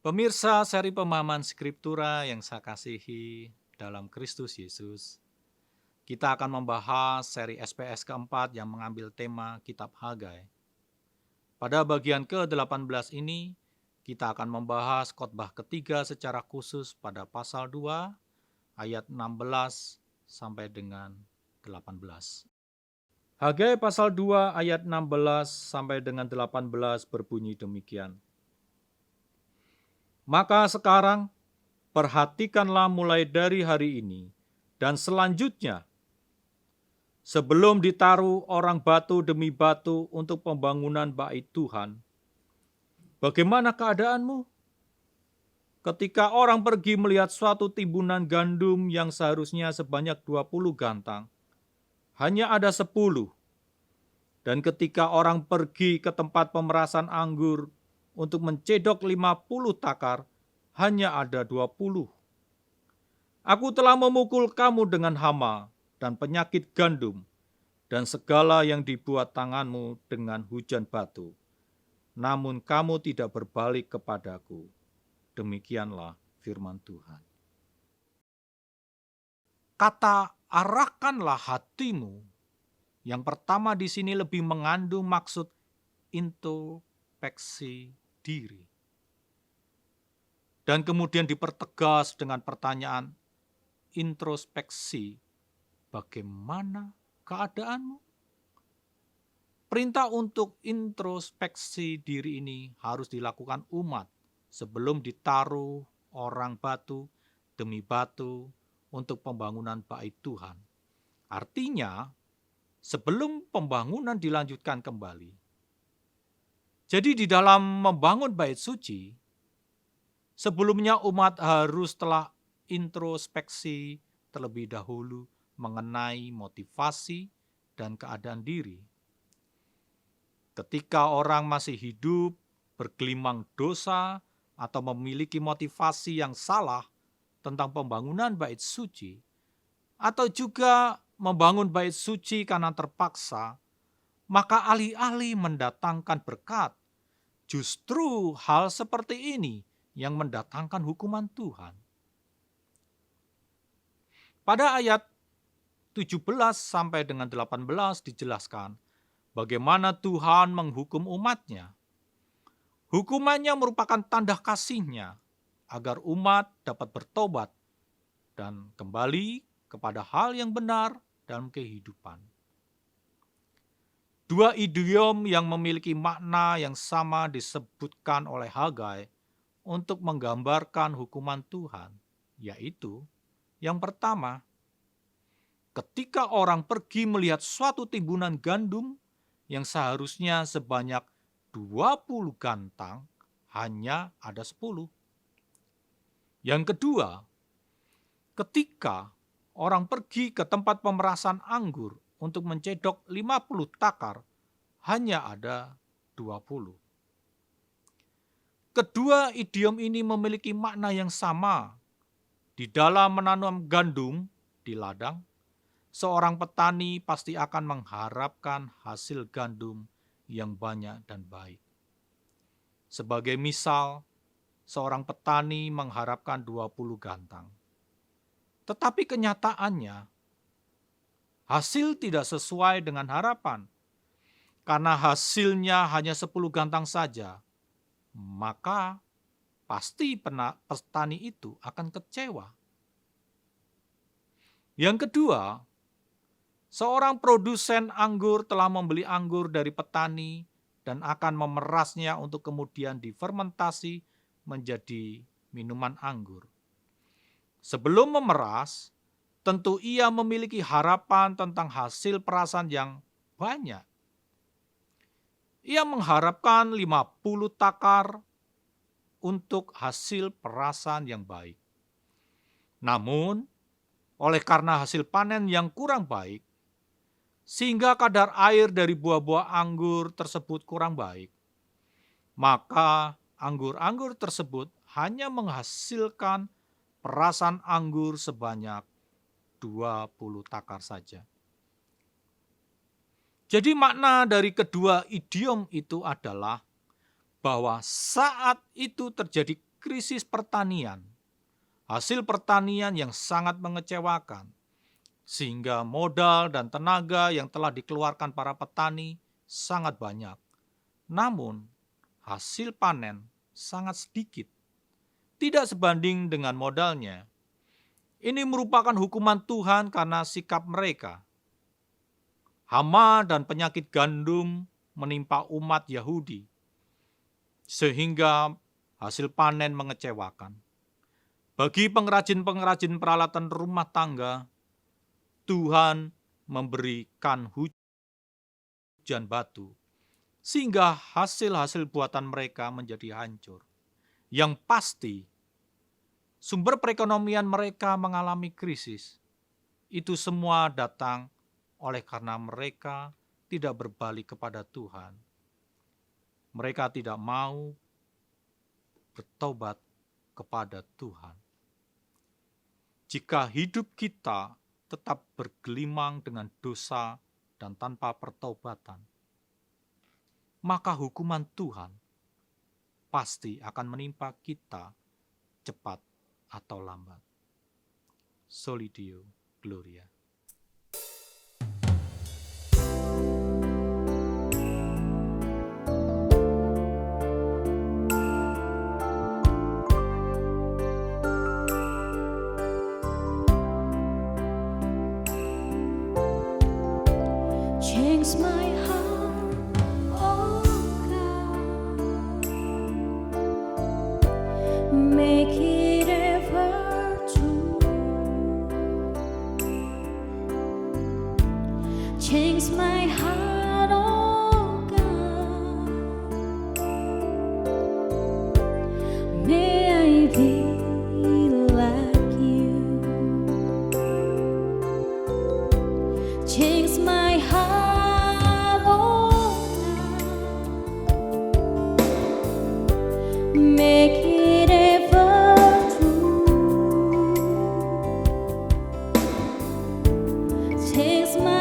Pemirsa seri pemahaman Skriptura yang saya kasihi dalam Kristus Yesus, kita akan membahas seri SPS keempat yang mengambil tema Kitab Hagai. Pada bagian ke-18 ini, kita akan membahas khotbah ketiga secara khusus pada pasal 2 ayat 16 sampai dengan 18. Hagai pasal 2 ayat 16 sampai dengan 18 berbunyi demikian. Maka sekarang, perhatikanlah mulai dari hari ini dan selanjutnya, sebelum ditaruh orang batu demi batu untuk pembangunan bait Tuhan. Bagaimana keadaanmu? Ketika orang pergi melihat suatu timbunan gandum yang seharusnya sebanyak 20 gantang, hanya ada 10. Dan ketika orang pergi ke tempat pemerasan anggur untuk mencedok 50 takar, hanya ada 20. Aku telah memukul kamu dengan hama dan penyakit gandum, dan segala yang dibuat tanganmu dengan hujan batu. Namun kamu tidak berbalik kepadaku. Demikianlah firman Tuhan. Kata arahkanlah hatimu, yang pertama di sini lebih mengandung maksud introspeksi diri. Dan kemudian dipertegas dengan pertanyaan introspeksi, bagaimana keadaanmu? Perintah untuk introspeksi diri ini harus dilakukan umat sebelum ditaruh orang batu demi batu untuk pembangunan bait Tuhan. Artinya, sebelum pembangunan dilanjutkan kembali. Jadi di dalam membangun bait suci, sebelumnya umat harus telah introspeksi terlebih dahulu mengenai motivasi dan keadaan diri. Ketika orang masih hidup, bergelimang dosa, atau memiliki motivasi yang salah tentang pembangunan bait suci, atau juga membangun bait suci karena terpaksa, maka alih-alih mendatangkan berkat, justru hal seperti ini yang mendatangkan hukuman Tuhan. Pada ayat 17 sampai dengan 18 dijelaskan bagaimana Tuhan menghukum umatnya. Hukumannya merupakan tanda kasih-Nya agar umat dapat bertobat dan kembali kepada hal yang benar dalam kehidupan. Dua idiom yang memiliki makna yang sama disebutkan oleh Hagai untuk menggambarkan hukuman Tuhan, yaitu yang pertama, ketika orang pergi melihat suatu timbunan gandum yang seharusnya sebanyak 20 gantang, hanya ada 10. Yang kedua, ketika orang pergi ke tempat pemerasan anggur untuk mencedok 50 takar, hanya ada 20. Kedua idiom ini memiliki makna yang sama. Di dalam menanam gandum di ladang, seorang petani pasti akan mengharapkan hasil gandum yang banyak dan baik. Sebagai misal, seorang petani mengharapkan 20 gantang. Tetapi kenyataannya, hasil tidak sesuai dengan harapan. Karena hasilnya hanya 10 gantang saja, maka pasti petani itu akan kecewa. Yang kedua, seorang produsen anggur telah membeli anggur dari petani dan akan memerasnya untuk kemudian difermentasi menjadi minuman anggur. Sebelum memeras, tentu ia memiliki harapan tentang hasil perasan yang banyak. Ia mengharapkan 50 takar untuk hasil perasan yang baik. Namun, oleh karena hasil panen yang kurang baik, sehingga kadar air dari buah-buah anggur tersebut kurang baik, maka anggur-anggur tersebut hanya menghasilkan perasan anggur sebanyak 20 takar saja. Jadi makna dari kedua idiom itu adalah bahwa saat itu terjadi krisis pertanian, hasil pertanian yang sangat mengecewakan, sehingga modal dan tenaga yang telah dikeluarkan para petani sangat banyak. Namun, hasil panen sangat sedikit, tidak sebanding dengan modalnya. Ini merupakan hukuman Tuhan karena sikap mereka. Hama dan penyakit gandum menimpa umat Yahudi, sehingga hasil panen mengecewakan. Bagi pengrajin-pengrajin peralatan rumah tangga, Tuhan memberikan hujan batu, sehingga hasil-hasil buatan mereka menjadi hancur. Yang pasti, sumber perekonomian mereka mengalami krisis. Itu semua datang oleh karena mereka tidak berbalik kepada Tuhan. Mereka tidak mau bertobat kepada Tuhan. Jika hidup kita tetap bergelimang dengan dosa dan tanpa pertobatan, maka hukuman Tuhan pasti akan menimpa kita cepat atau lambat. Soli Deo Gloria. Change my heart, oh God, make it ever true. Change my heart, oh God, may I be like you. Change my heart, oh God, make it ever true. Change my